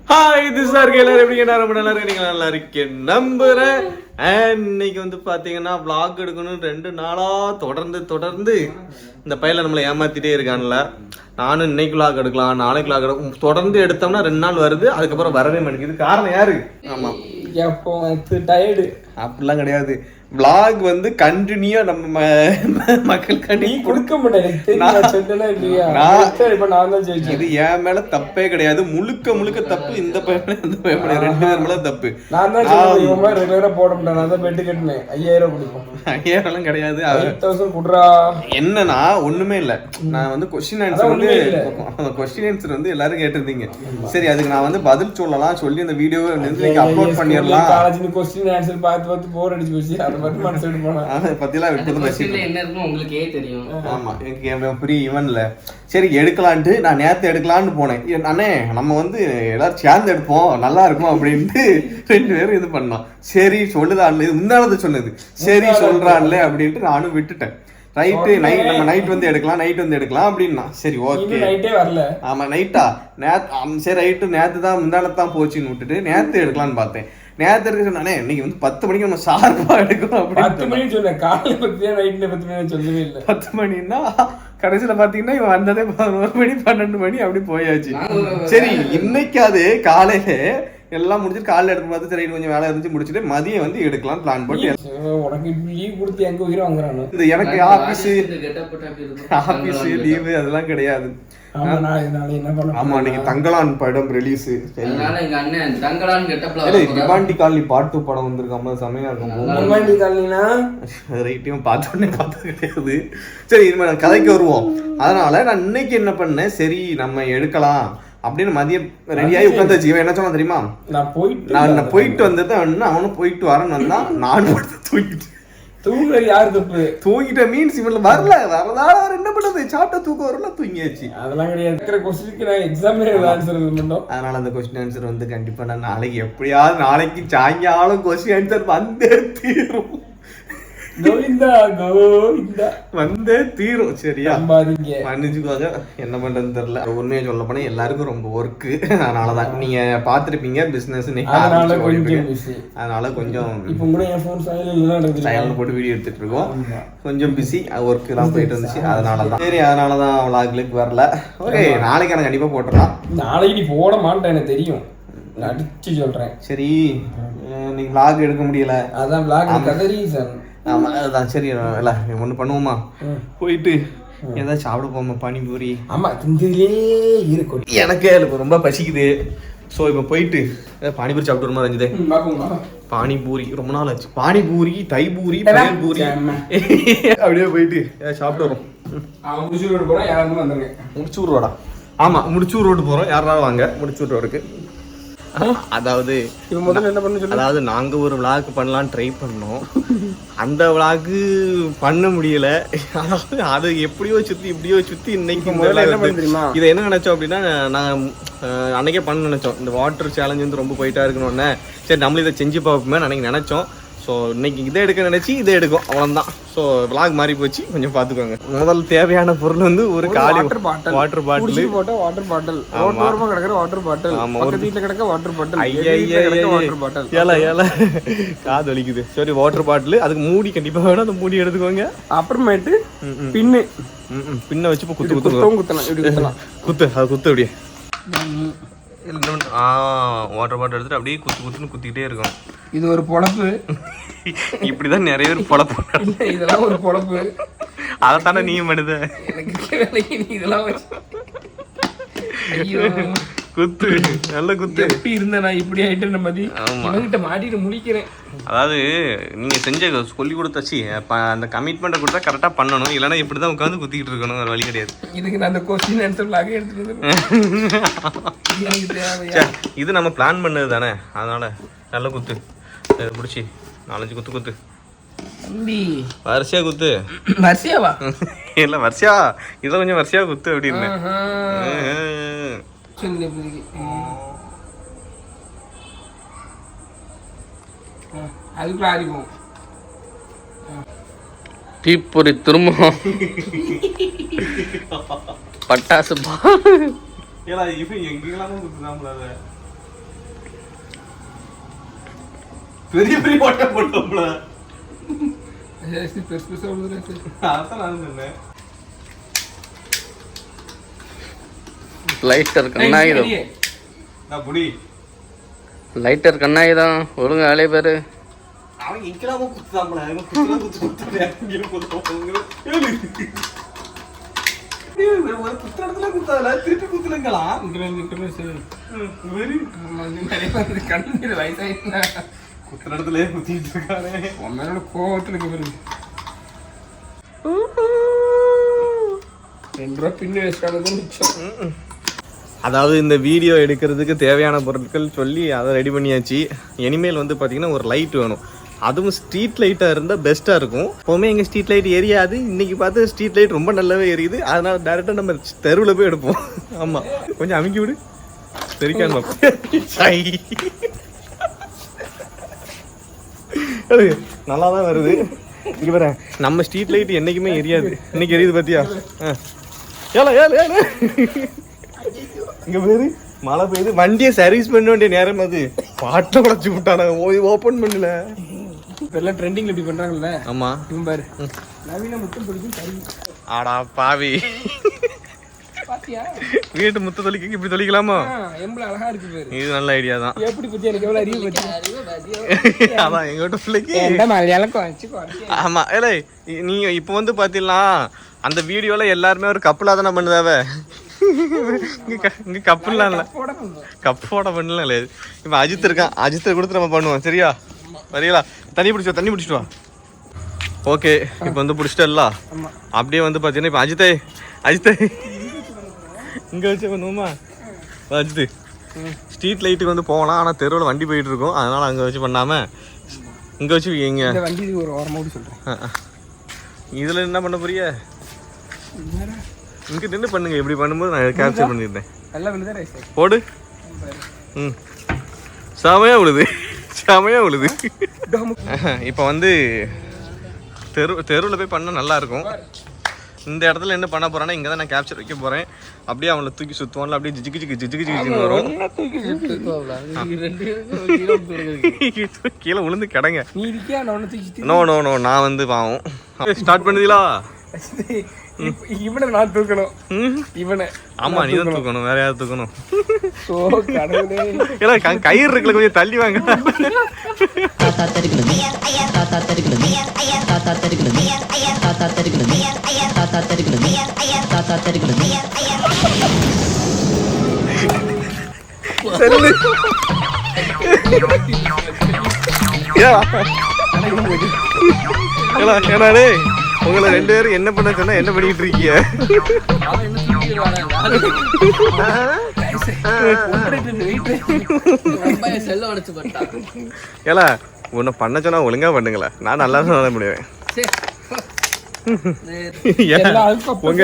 Hi this R எல்லாரும் எப்படி ரொம்ப நல்லா இருக்கு, நீங்க நல்லா இருக்கேன் நம்புறேன். இன்னைக்கு வந்து பாத்தீங்கன்னா vlog எடுக்கணும் 2 நாளா தொடர்ந்து இந்த பையல நம்மளை ஏமாத்திட்டே இருக்கான்ல. நானும் இன்னைக்கு vlog எடுக்கலாம் நாளைக்கு vlog எடுக்கலாம் தொடர்ந்து எடுத்தோம்னா 2 நாள் வருது, அதுக்கப்புறம் வரவே மாட்டேங்குது. காரணம் யாரு? ஆமா டயர்டு அப்படிலாம் கிடையாது. vlog வந்து கண்டினியூ நம்ம மக்களுக்காண்டி கொடுக்க மாட்டேன். இது என் மேல தப்பே கிடையாது, முழுக்க தப்பு இந்த பையன் இந்த பையன் 2 பேர் மேல தப்பு. நான் தான் ரெகுலரா போட மாட்டேன். நான் தான் பெட் கட்டினேன் 5000 கொடுக்கும். 5000 எல்லாம் கிடையாது. 8000 குடுறா. என்னன்னா ஒண்ணுமே இல்ல, நான் வந்து கொஸ்டின் ஆன்சர் வந்து எல்லாரும் கேட்டிருந்தீங்க. சரி அதுக்கு நான் வந்து பதில் சொல்லலாம் சொல்லி இந்த வீடியோ அப்லோட் பண்ணிடலாம். காலேஜ் கொஸ்டின் ஆன்சர் பார்த்து போர் அடிச்சு போச்சு. அதை பத்தி மனசுல போனா பத்திலாம் விட்டு என்ன இருக்குன்னு உங்களுக்கே தெரியும். ஆமா எனக்கு புரிய இவன்ல. சரி எடுக்கலான்ட்டு நான் நேத்து எடுக்கலான்னு போனேன். அண்ணே நம்ம வந்து எல்லாரும் சேர்ந்து எடுப்போம் நல்லா இருக்கும் அப்படின்ட்டு 2 பேரும் இது பண்ணோம். சரி சொல்லுதான், இது முந்தானது சொன்னது. சரி சொல்றான்ல அப்படின்ட்டு நானும் விட்டுட்டேன். ரைட்டு நம்ம நைட் வந்து எடுக்கலாம் அப்படின்னா சரி ஓகே. நைட்டே வரல. ஆமா நைட்டா சரி ரைட்டு நேத்து தான் முந்தானத்தான் போச்சுன்னு விட்டுட்டு நேத்து எடுக்கலான்னு பார்த்தேன். நேத்து எடுக்க சொன்னானே இன்னைக்கு வந்து 10 மணிக்கு நம்ம ஷார்ப்பா எடுக்கணும் அப்படின்னு 10 மணிக்கு சொன்னேன். காலையில 10 நைட்ல 10 மணி சொல்லவே இல்லை. 10 மணின்னா கடைசியில பாத்தீங்கன்னா இவன் வந்ததே 11 மணி 12 மணி அப்படி போயாச்சு. சரி இன்னைக்காவது காலையில எல்லாம் முடிச்சுட்டு காலையில எடுத்து பார்த்து சரி கொஞ்சம் வேலை இருந்துச்சு முடிச்சுட்டு மதியம் வந்து எடுக்கலாம் பிளான் பண்ணி. உனக்கு லீவ் கொடுத்து எங்க உயிரை வாங்குறானு? இது எனக்கு ஆபீஸ் லீவு அதெல்லாம் கிடையாது. ஆமா இன்னைக்கு தங்கலான் படம் ரிலீஸ். டிமாண்டி காலனி பாட்டு படம் வந்திருக்காம செமையா இருக்கும். ரைட்டையும் பார்த்தோன்னே பார்த்தது கிடையாது. சரி இனிமே கதைக்கு வருவோம். அதனால நான் இன்னைக்கு என்ன பண்ணேன், சரி நம்ம எடுக்கலாம் அப்படின்னு மதியம் ரெடியாகி உட்காந்துச்சு. இவன் என்ன சொன்னா தெரியுமா, நான் போயிட்டு வந்தது அவனும் போயிட்டு வரேன்னு வந்தா நானும் தூங்கிட்டு யாரு தப்பு தூங்கிட்ட மீன்ஸ் இவன் வரதால என்ன பண்ணது சாப்பிட்ட தூக்கம் வரல தூங்கியாச்சு. அதெல்லாம் கிடையாது. கொஸ்டினுக்கு நான் எக்ஸாம்ல ஆன்சர் பண்ணோம். அதனால அந்த கொஸ்டின் ஆன்சர் வந்து கண்டிப்பா நான் நாளைக்கு எப்படியாவது நாளைக்கு சாயங்காலம் கொஸ்டின் ஆன்சர் வந்தே தீரும். வந்தே தீரும். சரியா மன்னிச்சுக்கோங்க, என்ன பண்றதுன்னு தெரியல. உண்மையை சொல்ல போனா எல்லாருக்கும் ரொம்ப ஒர்க்கு. அதனாலதான் நீங்க பாத்துருப்பீங்க பிசினஸ் அதனால கொஞ்சம் சைலண்ட் போட்டு வீடியோ எடுத்துட்டு இருக்கோம். கொஞ்சம் பிஸி ஒர்க் எல்லாம் போயிட்டு இருந்துச்சு. அதனாலதான் சரி அதனாலதான் விளாக்களுக்கு வரல. ஓகே நாளைக்கு நான் கண்டிப்பா போட்டுடலாம். நாளைக்கு நீ போட மாட்டேன் எனக்கு தெரியும், அடிச்சு சொல்றேன். சரி நீங்க விளாக் எடுக்க முடியல, அதான் விளாக் ரீசன். ஆமா அதான் சரி இல்ல ஒண்ணு பண்ணுவோமா, போயிட்டு ஏதாவது சாப்பிட போமா பானிபூரி. ஆமா திண்டிலே இருக்கும். எனக்கே இப்போ ரொம்ப பசிக்குது. ஸோ இப்போ போயிட்டு பானிபூரி சாப்பிட்டு வருமா ரஞ்சிதே? பானிபூரி ரொம்ப நாள் ஆச்சு. பானிபூரி தைபூரி பனீர்பூரி அப்படியே போயிட்டு சாப்பிட்டு வரோம். முடிச்சூர் ரோடா? ஆமா முடிச்சூர் ரோடு போறோம். யாராவது வாங்க முடிச்சூர் ரோடுக்கு. அதாவது நாங்க ஒரு விளாக் பண்ணலான்னு ட்ரை பண்ணோம். அந்த விளாக் பண்ண முடியல. அதாவது அது எப்படியோ சுத்தி இன்னைக்கு இதை என்ன நினைச்சோம் அப்படின்னா, நான் அன்னைக்கே பண்ண நினைச்சோம். இந்த வாட்டர் சேலஞ்ச் வந்து ரொம்ப போயிட்டா இருக்கணும்னு சரி நம்மளும் இதை செஞ்சு பார்ப்போமே அன்னைக்கு நினைச்சோம். ஸோ இன்னைக்கு இதை எடுக்க நினைச்சு இதை எடுக்கும் அவ்வளோதான். ஸோ விளாக் மாறி போச்சு, கொஞ்சம் பார்த்துக்கோங்க. முதல் தேவையான பொருள் வந்து ஒரு காலி வாட்டர் பாட்டில் வாட்டர் பாட்டில் கிடக்கிற வாட்டர் பாட்டில். ஆமா ஒரு வீட்டில் கிடக்க வாட்டர் பாட்டில். வாட்டர் பாட்டில் ஏல காது வலிக்குது. சரி வாட்டர் பாட்டில், அதுக்கு மூடி கண்டிப்பாக வேணும். அந்த மூடி எடுத்துக்கோங்க. அப்புறமேட்டு பின்ன வச்சு குத்தலாம். குத்து அப்படியே வாட்டர் பாட்டில் எடுத்துட்டு அப்படியே குத்துன்னு குத்திக்கிட்டே இருக்கும். இது ஒரு பொழப்பு. இப்படிதான் நிறைய பேர் பொழப்பு. இதெல்லாம் ஒரு பொழப்பு. அதைத்தானே நீயும் பண்ணுத. இதெல்லாம் குத்து நல்ல குத்து. எப்படி இருந்த நான் இப்படி ஆயிட்டு நம்ம கிட்ட மாட்டிட்டு முடிக்கிறேன். அதாவது நீங்க செஞ்ச சொல்லி கொடுத்தாச்சு அந்த கமிட்மெண்ட்டை கொடுத்தா கரெக்டா பண்ணணும். இல்லைன்னா இப்படிதான் உட்காந்து குத்திக்கிட்டு இருக்கணும், ஒரு வழி கிடையாது. இதுக்கு நான் அந்த கொஸ்டின் ஆன்சர் எடுத்துட்டு இது நம்ம பிளான் பண்ணது தானே, அதனால நல்ல குத்து பிடிச்சி 4-5 குத்து தம்பி. வரிசையா குத்து. வரிசையாவா? இல்ல வரிசையா இதை கொஞ்சம் வரிசையா குத்து அப்படின்னு. அதுக்குள்ள ஆரிப்போம். தீப்பொறி திரும்பவும் பட்டாசு எங்கெல்லாம் குத்துதான். பெரிய பெரிய ஓட்டை போட்டோம்ல. பெருசு பெருசா விழுதுல. அதான் நான் சொன்னேன். லைட்டர் கண்ணாயுதம். நான் புடி. லைட்டர் கண்ணாயுதம் ஒழுங்கு வேலையை பேரு. அவன் இங்கலாம குத்துதாம்ல. அவன் குத்துறான். இங்க குத்துறாங்க. ஒரு குத்துற இடத்துல குத்தாதல, திருப்பி குத்துலங்களா? இங்க சரி. வெரி. நிறைய பேர் கண்ணு வயசாயிட்டா. குத்துற இடத்துல குத்திட்டு இருக்கானே. உன்னோட கோவத்துல இருக்க பாருங்க. 2 ரூபா பின்னு வேஸ்டானது மிச்சம். அதாவது இந்த வீடியோ எடுக்கிறதுக்கு தேவையான பொருட்கள் சொல்லி அதை ரெடி பண்ணியாச்சு. இனிமேல் வந்து பார்த்தீங்கன்னா ஒரு லைட் வேணும். அதுவும் ஸ்ட்ரீட் லைட்டாக இருந்தால் பெஸ்ட்டாக இருக்கும். எப்போவுமே எங்கள் ஸ்ட்ரீட் லைட் எரியாது. இன்றைக்கி பார்த்து ஸ்ட்ரீட் லைட் ரொம்ப நல்லாவே எரியுது. அதனால் டேரெக்டாக நம்ம தெருவில் போய் எடுப்போம். ஆமாம், கொஞ்சம் அமுக்கி விடு. தெரிக்காம நல்லா தான் வருது. இங்கே பாரு, நம்ம ஸ்ட்ரீட் லைட் என்றைக்குமே எரியாது. இன்னைக்கு எரியுது பார்த்தியா? ஏல ஏல ஏல இங்கே பேரு மழை பெய்யுது. வண்டியை சர்வீஸ் பண்ண வேண்டிய நேரம் அது. பாட்டில் குழச்சி விட்டான ஓப்பன் பண்ணல. இப்போ எல்லாம் ட்ரெண்டிங்ல இப்படி பண்றாங்கல்ல. ஆமா, இவன் பாரு நவீன முத்தம் பிடிக்கும் தரி. ஆடா பாவி, பாத்தியா வீட்டு முத்த தொலிக்க இப்படி தொலிக்கலாமா? எம்பள அழகா இருக்கு பாரு. இது நல்ல ஐடியா தான். எப்படி பத்தி எனக்கு எவ்வளவு அறிவு பத்தி. அதான் எங்க வீட்டு பிள்ளைக்கு என்ன மலையாளம் குறைச்சு. ஆமா. ஏலே நீங்க இப்போ வந்து பாத்தீங்கன்னா அந்த வீடியோல எல்லாருமே ஒரு கப்பலா தானே பண்ணுதாவ. இங்க கப்பல்லாம் இல்ல, கப்போட பண்ணலாம் இல்ல. இப்ப அஜித் இருக்கான், அஜித்தை கொடுத்து நம்ம பண்ணுவோம். சரியா? வரீங்களா? தண்ணி பிடிச்சிட்டு வா. ஓகே, இப்போ வந்து பிடிச்சிட்டல. அப்படியே வந்து பார்த்தீங்கன்னா இப்போ அஜித்தை இங்கே வச்சு பண்ணுவோமா? அஜித்து ஸ்ட்ரீட் லைட்டுக்கு வந்து போகலாம். ஆனால் தெருவில் வண்டி போயிட்டு இருக்கோம். அதனால் அங்கே வச்சு பண்ணாமல் இங்கே வச்சு இங்கே வண்டி ஒரு ஓரமாக சொல்கிறேன். இதில் என்ன பண்ண போறிய? இங்கே நின்று பண்ணுங்க. இப்படி பண்ணும்போது நான் கேப்சர் பண்ணியிருந்தேன். நல்லா விழுதா போடு. ம், செமையாக விழுது. இப்போ வந்து தெருவில் போய் பண்ணால் நல்லாயிருக்கும். இந்த இடத்துல என்ன பண்ண போகிறேன்னா, இங்கே தான் நான் கேப்சர் வைக்க போகிறேன். அப்படியே அவனை தூக்கி சுற்றுவான்ல, அப்படியே ஜிஜிக்கு வரும். கீழே விழுந்து கிடங்க. நோ நான் வந்து பாவம். ஸ்டார்ட் பண்ணுதீங்களா? இவனை நான் தூக்கணும். இவனை ஆமா, நீ தான் தூக்கணும். வேற யாரும் தூக்கணும்? கயிறு இருக்குல்ல, கொஞ்சம் தள்ளி வாங்க. ஏன்னா உங்களை 2 பேரும் என்ன பண்ண சொன்னா என்ன பண்ணிட்டு இருக்கீங்க? ஏல உன்னை பண்ண சொன்னா ஒழுங்கா பண்ணுங்களேன். நான் நல்லா சொல்ல முடியும். உங்க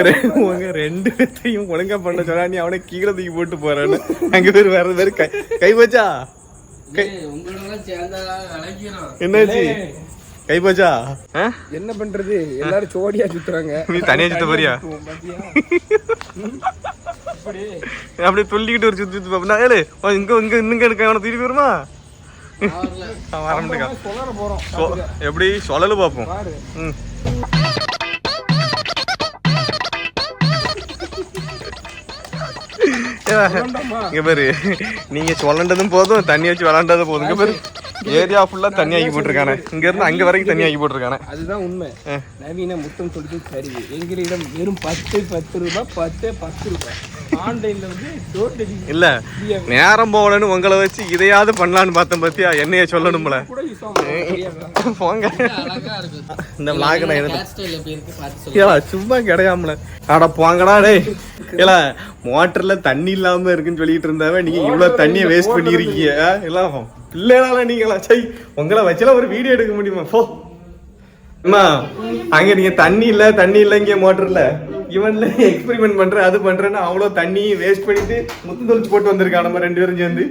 2 பேர்த்தையும் ஒழுங்கா பண்ண சொன்னா நீ அவனை கீழே தூக்கி போட்டு போறான்னு அங்க பேர் வேற பேரு கை வச்சா என்னாச்சு? கை போச்சா? என்ன பண்றது? எல்லாரும் சோடியா சுத்துறாங்க. நீ தனியா சுத்த போறியா? அப்படியே துள்ளிக்கிட்டு ஒரு சுத்தி பாப்பா. ஏழு இங்க இருக்க அவனை திருப்பி வருமா? எப்படி சொல்லல பாப்போம். இங்க பேரு நீங்க சொல்லண்டதும் போதும், தண்ணி வச்சு விளாண்டதும் போதும். இங்க பேரு ஏரியா ஃபுல்லா தண்ணி ஆக்கி போட்டிருக்கானே. இங்க இருந்து அங்க வரைக்கும் தண்ணி ஆக்கி போட்டிருக்கானே. அதுதான் உண்மை. நவீன முத்தம் சொல்லிட்டு சரி. எங்களிடம் வெறும் 10 ரூபாய் 10 ரூபாய். ஆன்லைன்ல வந்து இல்ல நேரம் போகலன்னு உங்களை வச்சு இதையாவது பண்ணலான்னு பார்த்தேன். பத்தியா என்னைய சொல்லணும்ல. போங்க, இந்த விளாக் சும்மா கிடையாமல. ஆடா போங்கடா டே. இல்ல மோட்டர்ல தண்ணி இல்லாம இருக்குன்னு சொல்லிட்டு இருந்தாவே நீங்க இவ்வளவு தண்ணியை வேஸ்ட் பண்ணிருக்கீங்க. எல்லாம் பிள்ளைனால நீங்களா? சை, உங்களை வச்சுலாம் ஒரு வீடியோ எடுக்க முடியுமா? போ அம்மா, அங்க நீங்க தண்ணி இல்ல இங்க மோட்டர்ல இவன்ல எக்ஸ்பெரிமெண்ட் பண்ற அது பண்றேன்னு அவ்வளவு தண்ணி வேஸ்ட் பண்ணிட்டு முத்து தொலைச்சு போட்டு வந்திருக்கான் நம்ம 2 பேரும் சேர்ந்து.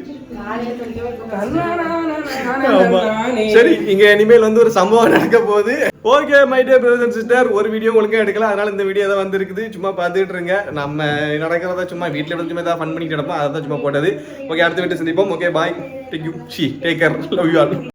சரி, இங்க இனிமேல் வந்து ஒரு சம்பவம் நடக்க போகுது. Okay my dear brothers and sister, ஒரு வீடியோ உங்களுக்கு எடுக்கல, அதனால இந்த வீடியோ தான் வந்திருக்குது. சும்மா பார்த்துட்டு இருங்க. நம்ம நடக்கிறத சும்மா வீட்டில் இருந்து சும்மா ஃபன் பண்ணிட்டு கிடப்போம். அதை தான் சும்மா போட்டது. ஓகே, அடுத்த வீட்டை சந்திப்போம். Okay bye, take you, take care, love you all.